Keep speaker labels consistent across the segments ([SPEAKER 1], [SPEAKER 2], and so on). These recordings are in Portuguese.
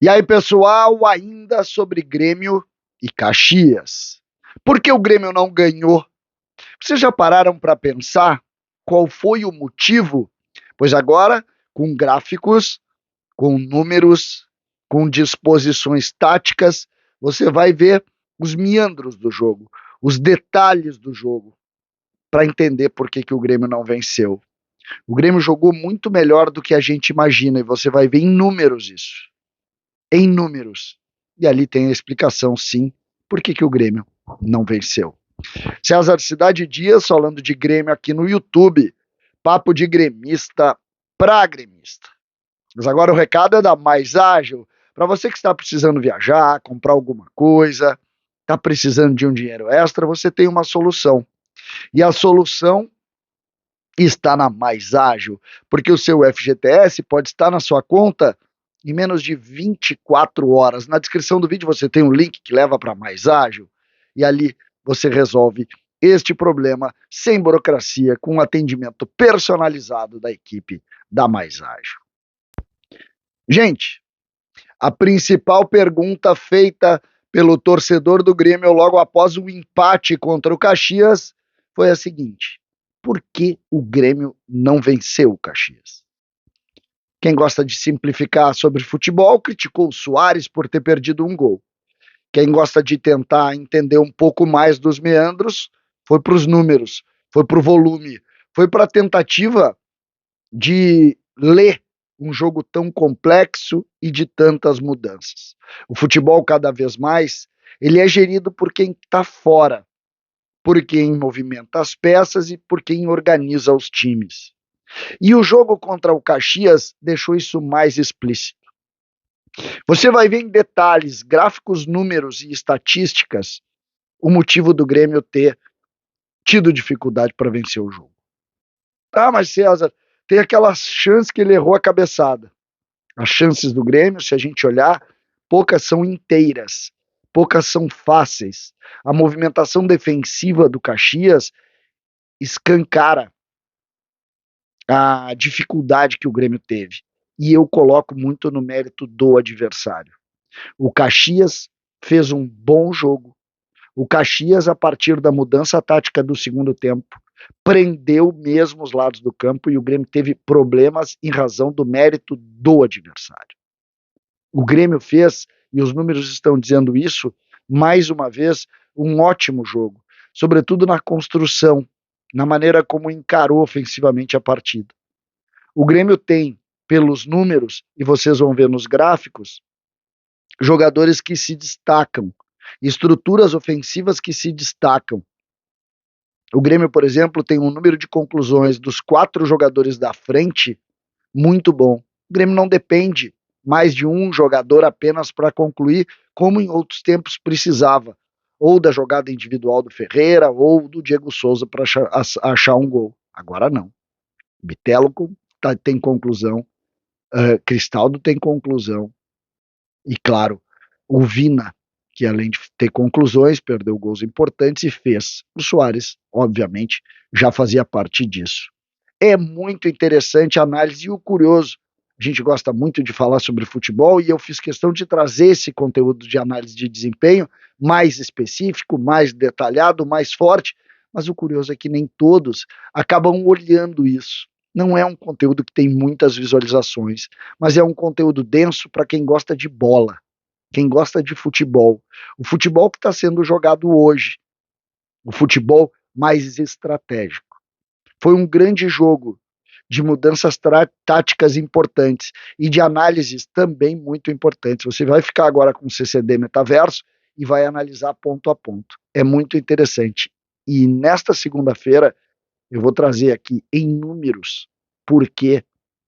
[SPEAKER 1] E aí, pessoal, ainda sobre Grêmio e Caxias. Por que o Grêmio não ganhou? Vocês já pararam para pensar qual foi o motivo? Pois agora, com gráficos, com números, com disposições táticas, você vai ver os meandros do jogo, os detalhes do jogo, para entender por que o Grêmio não venceu. O Grêmio jogou muito melhor do que a gente imagina e você vai ver em números isso. Em números. E ali tem a explicação, sim, por que o Grêmio não venceu. César Cidade Dias falando de Grêmio aqui no YouTube. Papo de gremista para gremista. Mas agora o recado é da Mais Ágil. Para você que está precisando viajar, comprar alguma coisa, está precisando de um dinheiro extra, você tem uma solução. E a solução está na Mais Ágil, porque o seu FGTS pode estar na sua conta em menos de 24 horas. Na descrição do vídeo você tem um link que leva para Mais Ágil e ali você resolve este problema sem burocracia, com um atendimento personalizado da equipe da Mais Ágil. Gente, a principal pergunta feita pelo torcedor do Grêmio logo após o empate contra o Caxias foi a seguinte: por que o Grêmio não venceu o Caxias? Quem gosta de simplificar sobre futebol criticou o Soares por ter perdido um gol. Quem gosta de tentar entender um pouco mais dos meandros foi para os números, foi para o volume, foi para a tentativa de ler um jogo tão complexo e de tantas mudanças. O futebol, cada vez mais, ele é gerido por quem está fora, por quem movimenta as peças e por quem organiza os times. E o jogo contra o Caxias deixou isso mais explícito. Você vai ver em detalhes, gráficos, números e estatísticas o motivo do Grêmio ter tido dificuldade para vencer o jogo. Ah, mas César, tem aquela chance que ele errou a cabeçada. As chances do Grêmio, se a gente olhar, poucas são inteiras, poucas são fáceis. A movimentação defensiva do Caxias escancara a dificuldade que o Grêmio teve. E eu coloco muito no mérito do adversário. O Caxias fez um bom jogo. O Caxias, a partir da mudança tática do segundo tempo, prendeu mesmo os lados do campo e o Grêmio teve problemas em razão do mérito do adversário. O Grêmio fez, e os números estão dizendo isso, mais uma vez, um ótimo jogo, sobretudo na construção, na maneira como encarou ofensivamente a partida. O Grêmio tem, pelos números, e vocês vão ver nos gráficos, jogadores que se destacam, estruturas ofensivas que se destacam. O Grêmio, por exemplo, tem um número de conclusões dos 4 jogadores da frente muito bom. O Grêmio não depende mais de um jogador apenas para concluir, como em outros tempos precisava, ou da jogada individual do Ferreira, ou do Diego Souza para achar um gol. Agora não. Bitelo tem conclusão, Cristaldo tem conclusão, e claro, o Vina, que além de ter conclusões, perdeu gols importantes e fez. O Soares, obviamente, já fazia parte disso. É muito interessante a análise e o curioso. A gente gosta muito de falar sobre futebol e eu fiz questão de trazer esse conteúdo de análise de desempenho mais específico, mais detalhado, mais forte, mas o curioso é que nem todos acabam olhando isso. Não é um conteúdo que tem muitas visualizações, mas é um conteúdo denso para quem gosta de bola, quem gosta de futebol. O futebol que está sendo jogado hoje, o futebol mais estratégico. Foi um grande jogo de mudanças táticas importantes e de análises também muito importantes. Você vai ficar agora com o CCD Metaverso e vai analisar ponto a ponto. É muito interessante. E nesta segunda-feira eu vou trazer aqui em números por que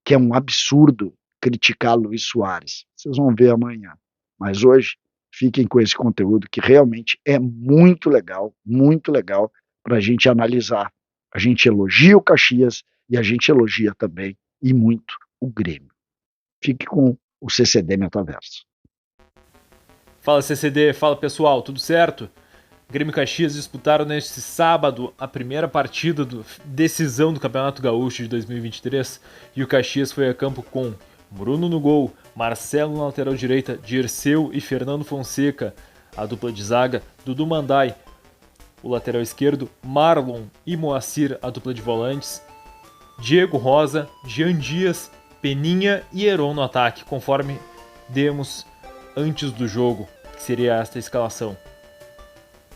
[SPEAKER 1] é um absurdo criticar Luiz Soares. Vocês vão ver amanhã. Mas hoje, fiquem com esse conteúdo que realmente é muito legal para a gente analisar. A gente elogia o Caxias e a gente elogia também, e muito, o Grêmio. Fique com o CCD Metaverso.
[SPEAKER 2] Fala CCD, fala pessoal, tudo certo? Grêmio e Caxias disputaram neste sábado a primeira partida decisão do Campeonato Gaúcho de 2023 e o Caxias foi a campo com Bruno no gol, Marcelo na lateral direita, Dirceu e Fernando Fonseca, a dupla de zaga, Dudu Mandai, o lateral esquerdo, Marlon e Moacir, a dupla de volantes, Diego Rosa, Jean Dias, Peninha e Heron no ataque, conforme demos antes do jogo, que seria esta escalação.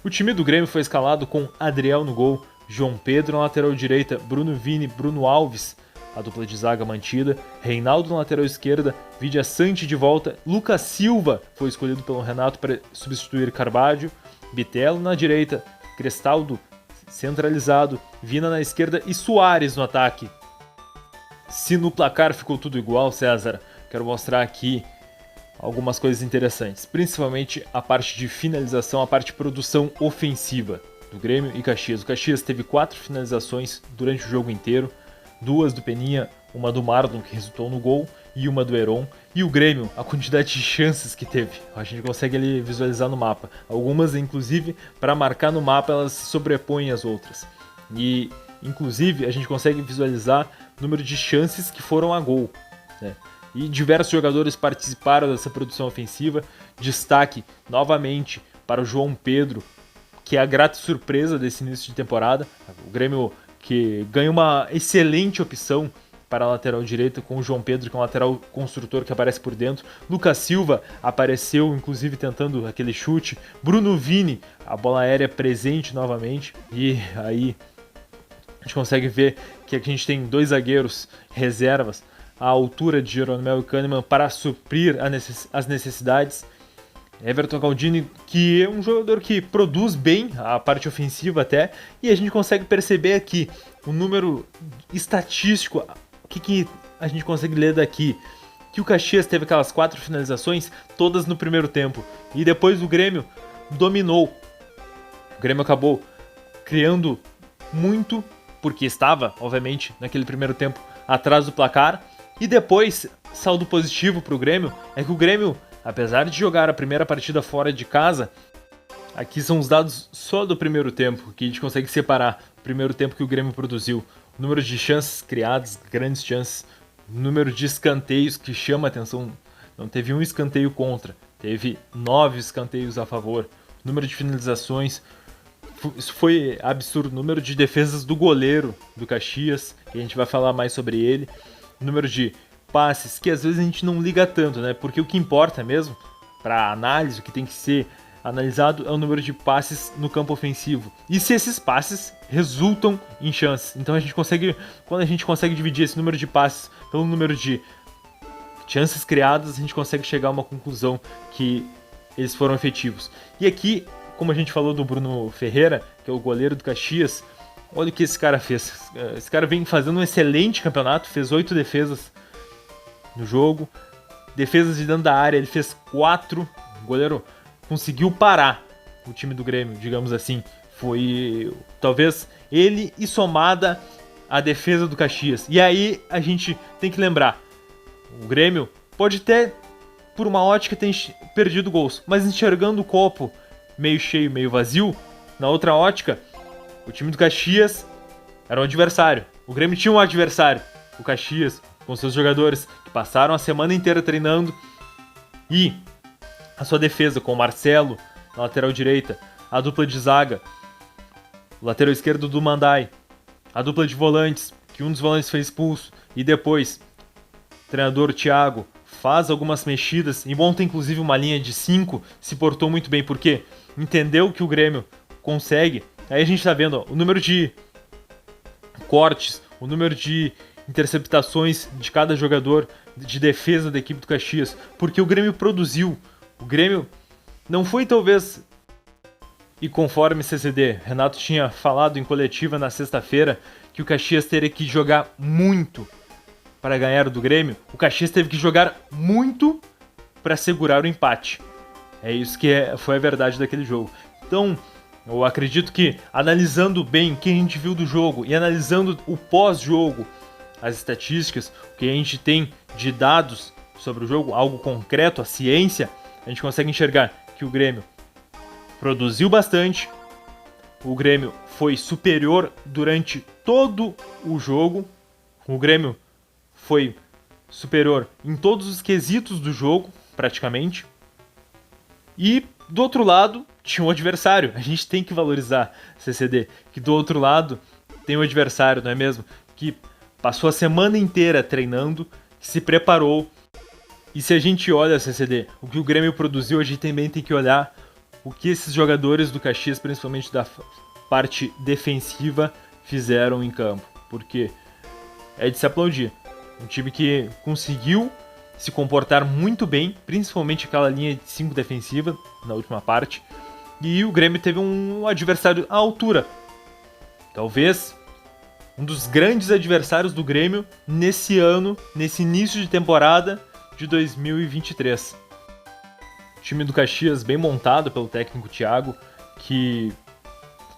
[SPEAKER 2] O time do Grêmio foi escalado com Adriel no gol, João Pedro na lateral direita, Bruno Vini, Bruno Alves, a dupla de zaga mantida, Reinaldo na lateral esquerda, Vidia Sante de volta, Lucas Silva foi escolhido pelo Renato para substituir Carvalho, Bitelo na direita, Crestaldo centralizado, Vina na esquerda e Soares no ataque. Se no placar ficou tudo igual, César, quero mostrar aqui algumas coisas interessantes, principalmente a parte de finalização, a parte de produção ofensiva do Grêmio e Caxias. O Caxias teve 4 finalizações durante o jogo inteiro, 2 do Peninha, uma do Marlon que resultou no gol e uma do Heron. E o Grêmio, a quantidade de chances que teve, a gente consegue ali visualizar no mapa. Algumas, inclusive, para marcar no mapa, elas se sobrepõem às outras. E, inclusive, a gente consegue visualizar o número de chances que foram a gol, né? E diversos jogadores participaram dessa produção ofensiva. Destaque, novamente, para o João Pedro, que é a grata surpresa desse início de temporada. O Grêmio que ganha uma excelente opção para a lateral direita com o João Pedro, que é um lateral construtor que aparece por dentro. Lucas Silva apareceu, inclusive, tentando aquele chute. Bruno Vini, a bola aérea presente novamente. E aí a gente consegue ver que aqui a gente tem 2 zagueiros reservas à altura de Jeromel e Kahneman para suprir as necessidades. Everton Galdini, que é um jogador que produz bem a parte ofensiva até, e a gente consegue perceber aqui o número estatístico, o que a gente consegue ler daqui, que o Caxias teve aquelas 4 finalizações, todas no primeiro tempo, e depois o Grêmio dominou. O Grêmio acabou criando muito, porque estava, obviamente, naquele primeiro tempo atrás do placar, e depois, saldo positivo para o Grêmio, é que o Grêmio, apesar de jogar a primeira partida fora de casa, aqui são os dados só do primeiro tempo, que a gente consegue separar o primeiro tempo que o Grêmio produziu. O número de chances criadas, grandes chances, o número de escanteios que chama a atenção, não teve um escanteio contra, teve 9 escanteios a favor. O número de finalizações, isso foi absurdo. O número de defesas do goleiro do Caxias, que a gente vai falar mais sobre ele. O número de passes, que às vezes a gente não liga tanto, né? Porque o que importa mesmo, para análise, o que tem que ser analisado é o número de passes no campo ofensivo. E se esses passes resultam em chances. Então a gente consegue, quando a gente consegue dividir esse número de passes pelo número de chances criadas, a gente consegue chegar a uma conclusão que eles foram efetivos. E aqui, como a gente falou do Bruno Ferreira, que é o goleiro do Caxias, olha o que esse cara fez. Esse cara vem fazendo um excelente campeonato, fez 8 defesas no jogo, defesas de dentro da área, ele fez 4, o goleiro conseguiu parar o time do Grêmio, digamos assim. Foi talvez ele e somada a defesa do Caxias. E aí a gente tem que lembrar, o Grêmio pode ter, por uma ótica, ter perdido gols, mas enxergando o copo meio cheio, meio vazio, na outra ótica, o time do Caxias era um adversário. O Grêmio tinha um adversário, o Caxias, com seus jogadores que passaram a semana inteira treinando, e a sua defesa com o Marcelo na lateral direita, a dupla de zaga, o lateral esquerdo do Mandai, a dupla de volantes, que um dos volantes foi expulso, e depois o treinador Thiago faz algumas mexidas e monta inclusive uma linha de 5, se portou muito bem, porque entendeu que o Grêmio consegue. Aí a gente tá vendo, ó, o número de cortes, o número de interceptações de cada jogador de defesa da equipe do Caxias, porque o Grêmio produziu. O Grêmio não foi talvez, e conforme CCD, Renato tinha falado em coletiva na sexta-feira, que o Caxias teria que jogar muito para ganhar do Grêmio. O Caxias teve que jogar muito para segurar o empate. É isso que foi a verdade daquele jogo. Então, eu acredito que, analisando bem o que a gente viu do jogo e analisando o pós-jogo, as estatísticas, o que a gente tem de dados sobre o jogo, algo concreto, a ciência, a gente consegue enxergar que o Grêmio produziu bastante, o Grêmio foi superior durante todo o jogo, o Grêmio foi superior em todos os quesitos do jogo, praticamente. E do outro lado tinha um adversário. A gente tem que valorizar CCD, que do outro lado tem um adversário, não é mesmo? Que passou a semana inteira treinando, que se preparou. E se a gente olha, CCD, o que o Grêmio produziu, a gente também tem que olhar o que esses jogadores do Caxias, principalmente da parte defensiva, fizeram em campo. Porque é de se aplaudir. Um time que conseguiu se comportar muito bem, principalmente aquela linha de 5 defensiva na última parte. E o Grêmio teve um adversário à altura. Talvez um dos grandes adversários do Grêmio nesse ano, nesse início de temporada de 2023. O time do Caxias bem montado pelo técnico Thiago, que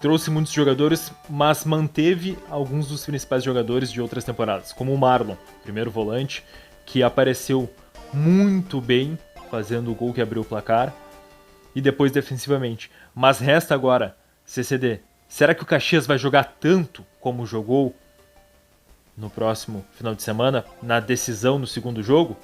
[SPEAKER 2] trouxe muitos jogadores, mas manteve alguns dos principais jogadores de outras temporadas, como o Marlon, primeiro volante, que apareceu muito bem, fazendo o gol que abriu o placar, e depois defensivamente. Mas resta agora, CCD, será que o Caxias vai jogar tanto como jogou no próximo final de semana, na decisão no segundo jogo?